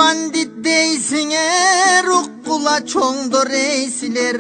Bandit deysiңер, уккула чоңдор эйсилер.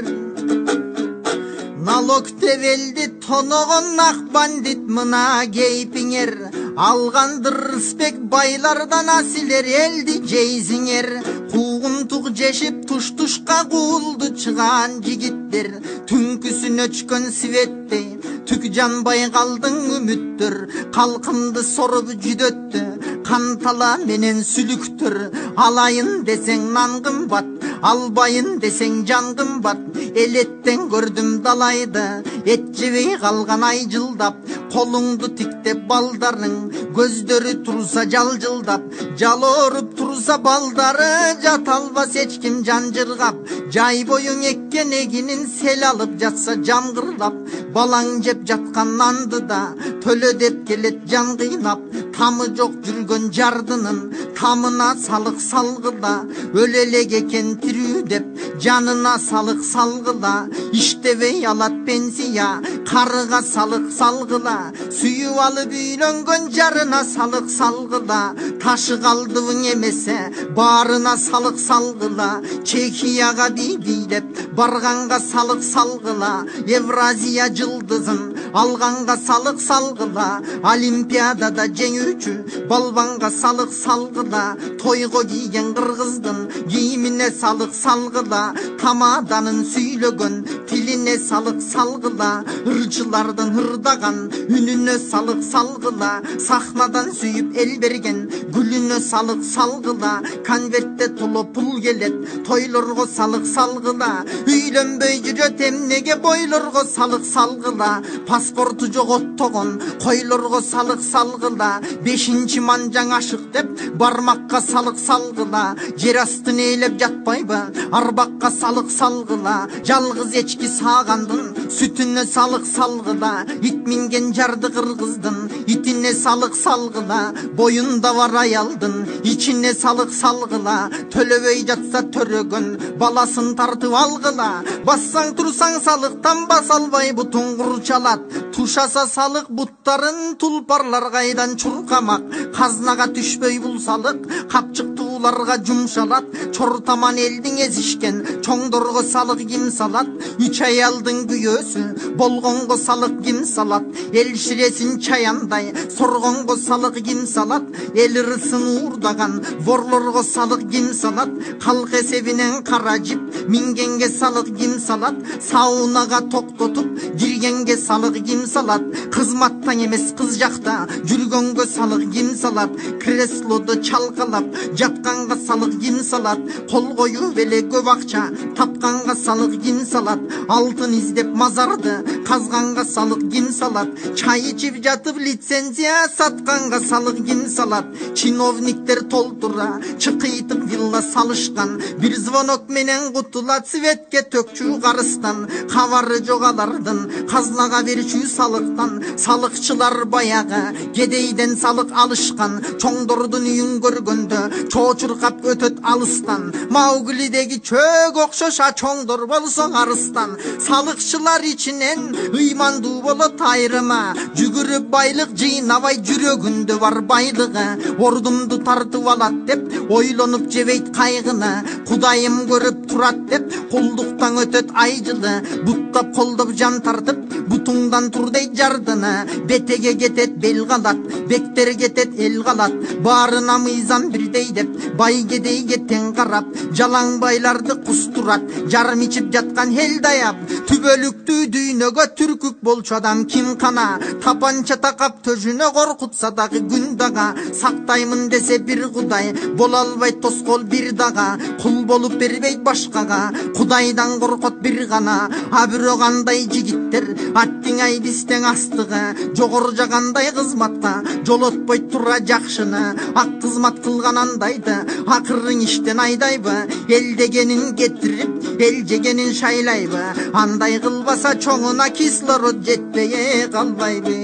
Налог тебелди тоногон ак бандит мына кейпиңер. Алгандыр рыспек байлардан асилер, элди жейсиңер. Куугунтук жешип туш-тушка куулду чыган жигиттер. Түнкүсүн өчкөн светтей түк жанбай калдың үмүттөр. Калкымды соруп жүдөттү кантала менен сүлүктөр. Алайын десең нан кымбат, албайын десең жан кымбат. Элеттен көрдүм далайды, эт жебей калган ай жылдап. Колуңду тиктеп балдарың, көздөрү турса жалжылдап. Жал оруп турса балдары, жата албас эч ким жан жыргап. Жай боюң эккен эгинин сел алып жатса жамгырлап. Балаң жеп жаткан нанды да төлө деп келет жан кыйнап. Тамы жок жүргөн жардынын тамына салык салгыла. Өлө элек экен тирүү деп жанына салык салгыла. Иштебей алат пенсия, карыга салык салгыла. Сүйүп алып үйлөнгөн жарына салык салгыла. Ташы калдыбың эмесе баарына салык салгыла. Чехияга бийлеп барганга салык салгыла. Евразия жылдызын алганга салык салгыла. Олимпиадада жеңүүчү балбанга салык салгыла. Тойго кийген кыргыздын кийимине салык салгыла. Тамаданын сүйлөгөн тилине салык салгыла. Ырчылардын ырдаган үнүнө салык салгыла. Сахнадан сүйүп эл берген гүлүнө салык салгыла. Конвертте толо пул келет, тойлорго салык салгыла. Үйлөнбөй жүрөт эмнеге бойлорго салык салгыла. Паспорту жоготтогон койлорго салык салгыла. 5-чи манжаң ашык деп бармакка салык салгыла. Жер астын ээлеп жатпайбы, арбакка салык салгыла. Жалгыз эчки саагандын сүтүнө салык салгыла. Ит минген жарды кыргыздын итине салык салгыла. Боюнда бар аялдын ичине салык салгыла. Төлөбөй жатса төрөгөн баласын тартып алгыла. Бассаң турсаң салыктан баса албай бутуң курчалат. Тушаса салык буттарын тулпарлар кайдан чуркамак. Казнага түшпөй бул салык капчыктууларга жумшалат. Чортаман элдиң эзишкен чоңдорго салык ким салат? 3 аялдын күйөөсү болгонго салык ким салат? Эл ширесин чаяандай соргонго салык ким салат? Эл ырысын уурдаган ворлорго салык ким салат? Калк эсебинен кара жип мингенге салык ким салат? Саунага токтотуп киргенге салык ким салат? Кызматтан эмес кыз жакта жүргөнгө салык ким салат? Креслодо чалкалап жатканга салык ким салат? Кол коюп эле көп акча тапканга салык ким салат? Алтын издеп мазарды казганга салык ким салат? Чай ичип жатып лицензия сатканга салык ким салат? Чиновниктер толтура чыкыйтып вилла салышкан. Бир звонок менен кутулат светке төкчү карыстан. Кабары жок алардын казнага берчү салыктан. Салыкчылар баягы кедейден салык алышкан. Чоңдордун үйүн көргөндө чоочуркап өтөт алыстан. Мауглидеги чөк окшоша чоңдор болсо арыстан. Салыкчылар ичинен ыймандуу болот айрыма. Жүгүрүп байлык жыйнабай жүрөгүндө бар байлыгы. Ордумду тартып алат деп ойлонуп жебейт кайгыны. Кудайым көрүп турат деп кулдуктан өтөт ай жылы. Буттап колдоп жан тартып бутуңдан тур дейт жардыны. Бетеге кетет бел калат, бектер кетет эл калат. Баарына мыйзам бирдей деп бай кедейге тең карап. Жалаң байларды кустурат, жарым ичип жаткан эл даяп. Түбөлүктүү дүйнөгө түркүк болчу адам ким кана? Тапанча такап төжүнө коркутса дагы күн дага. Сактаймын десе бир кудай боло албайт тоскоол бир дага. Кул болуп бербейт башкага, кудайдан коркот бир гана. А бирок андай жигиттер аттиң ай бистең астыгы. Жогор жагандай кызматка жолотпойт тура жакшыны. Ак кызмат кылган андайды акырын иштен айдайбы? Эл дегенин кетирип эл жегенин шайлайбы? Андай кылбаса чоңуна кислород жетпей калбайбы.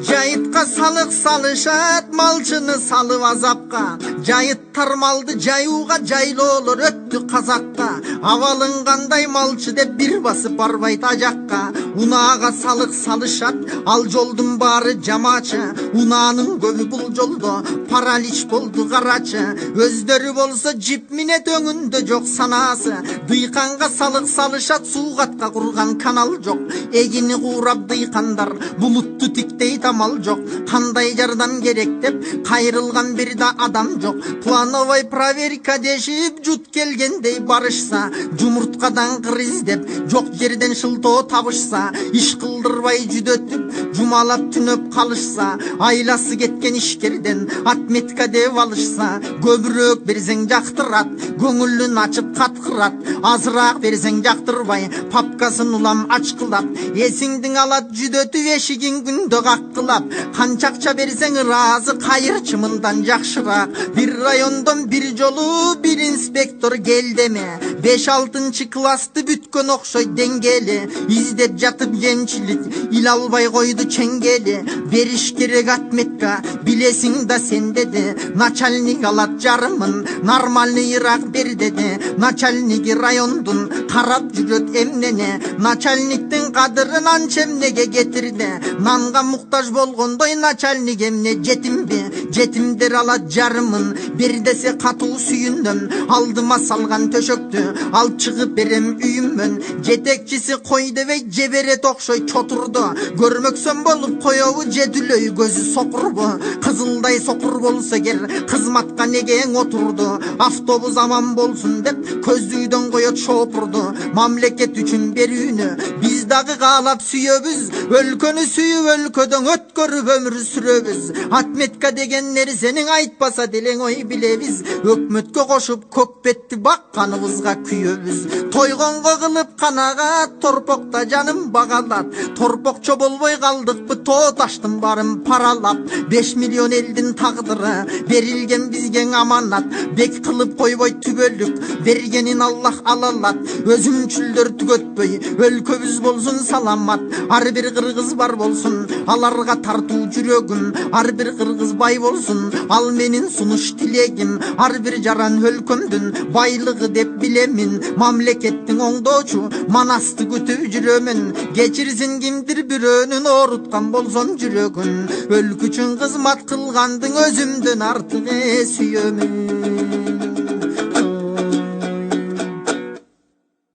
Жайытка салык салышат, малчыны салып азапка. Жайыттар малды жаюға жайлоолор өттү казакка. Абалынгандай малчы деп бир басып барбайт ажакка. Унаага салык салышат, ал жолдун баары жамачы. Унаанын көбү бул жолдо паралич болду карачы. Өздөрү болсо жип минет өңүндө жок санаасы. Дыйканга салык салышат, суугатка курган канал жок. Эгини куурап дыйкандар булутту тиктейт амал жок. Кандай жардам керек деп кайрылган бир да адам жок. Плановой проверка дешип жут келгендей барышса, жумурткадан кыр издеп жок жерден шылтоо табышса, иш кылдырбай жүдөтүп жумалап түнөп калышса, айласы кеткен ишкерден отметка деп алышса, көбүрөөк берсең жактырат, көңүлүн ачып каткырат, азыраак берсең жактырбай папкасын улам ачкылап, эсиңдин алат жүдөтүп эшигин күндө каккылап, канча акча берсең ыраазы кайырчы мындан жакшыраак. Бир райондон бир жолу бир инспектор келдеме, 5-6 классты бүткөн окшой деңгели, издеп жатып эмчилик ил албай койду чеңгели. Бериш керек отметка, билесиң да сен деди, начальник алат жарымын, нормальный ыраак бер деди. Начальники райондун карап жүрөт эмнене, начальниктин кадырын анча эмнеге кетирди. Нанга муктаж болгондой начальник эмне жетимби, жетимдер алат жарымын, бер десе катуу сүйүндүм. Алдыма салган төшөктү алып чыгып берем үйүммөн, жетекчиси кой дебей жеберет окшой чотурду. Көрмөксөн болуп коебу же дүлөй көзү сокурбу, кызылдай сокур болсо эгер кызматка негең отурду. Автобус аман болсун деп көздүйдөн коет шопурду. Мамлекет үчүн берүүнү биз дагы каалап сүйөбүз, өлкөнү сүйүп өлкөдөн өткөрүп өмүр сүрөбүз. Отметка деген нерсенин айтпаса делең ой билебиз, өкмөткө кошуп көкпетти бакканыбызга күйөбүз. Тойгонго кылып канагат, торпокта жаным багалат, торпокчо болбой калдыкпы тоо таштын барын паралап. 5 миллион элдин тагдыры берилген бизге аманат, бек кылып койбой түбөлүк, бергенин Аллах алалат. Өзүмчүлдөр түгөтпөй өлкөбүз болсун саламат, ар бир кыргыз бар болсун аларга тартуу жүрөгүм, ар бир кыргыз бай болсун ал менин сунуш тилегим. Ар бир жаран өлкөмдүн байлыгы деп билемин, мамлекеттин оңдоочу манасты күтүп жүрөмүн. Кечирсин кимдир бирөөнүн ооруткан болсом жүрөгүн, өлкө үчүн кызмат кылгандың өзүмдөн артык сүйөмүн.